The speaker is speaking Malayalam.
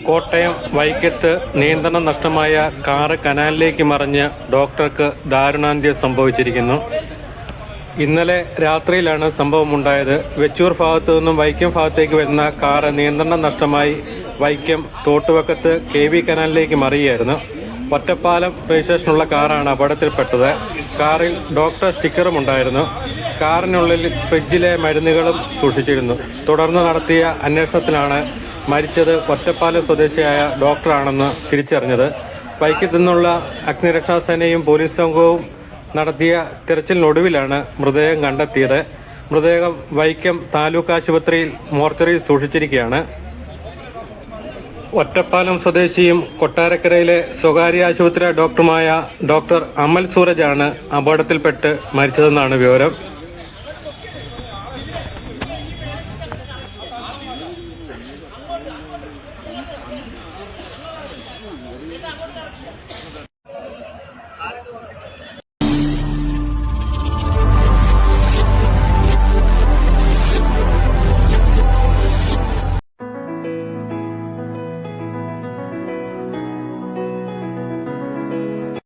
കോട്ടയം വൈക്കത്ത് നിയന്ത്രണം നഷ്ടമായ കാറ് കനാലിലേക്ക് മറിഞ്ഞ് ഡോക്ടർക്ക് ദാരുണാന്ത്യം സംഭവിച്ചിരിക്കുന്നു. ഇന്നലെ രാത്രിയിലാണ് സംഭവമുണ്ടായത്. വെച്ചൂർ ഭാഗത്തു നിന്നും വൈക്കം ഭാഗത്തേക്ക് വരുന്ന കാറ് നിയന്ത്രണം നഷ്ടമായി വൈക്കം തോട്ടുവക്കത്ത് KV കനാലിലേക്ക് മറിയുകയായിരുന്നു. ഒറ്റപ്പാലം രജിസ്ട്രേഷനുള്ള കാറാണ് അപകടത്തിൽപ്പെട്ടത്. കാറിൽ ഡോക്ടർ സ്റ്റിക്കറും ഉണ്ടായിരുന്നു. കാറിനുള്ളിൽ ഫ്രിഡ്ജിലെ മരുന്നുകളും സൂക്ഷിച്ചിരുന്നു. തുടർന്ന് നടത്തിയ അന്വേഷണത്തിലാണ് മരിച്ചത് ഒറ്റപ്പാലം സ്വദേശിയായ ഡോക്ടറാണെന്ന് തിരിച്ചറിഞ്ഞത്. വൈക്കത്തു നിന്നുള്ള അഗ്നിരക്ഷാസേനയും പോലീസ് സംഘവും നടത്തിയ തിരച്ചിലിനൊടുവിലാണ് മൃതദേഹം കണ്ടെത്തിയത്. മൃതദേഹം വൈക്കം താലൂക്ക് ആശുപത്രിയിൽ മോർച്ചറിയിൽ സൂക്ഷിച്ചിരിക്കുകയാണ്. ഒറ്റപ്പാലം സ്വദേശിയും കൊട്ടാരക്കരയിലെ സ്വകാര്യ ആശുപത്രി ഡോക്ടറുമായ ഡോക്ടർ അമൽ സൂരജാണ് അപകടത്തിൽപ്പെട്ട് മരിച്ചതെന്നാണ് വിവരം.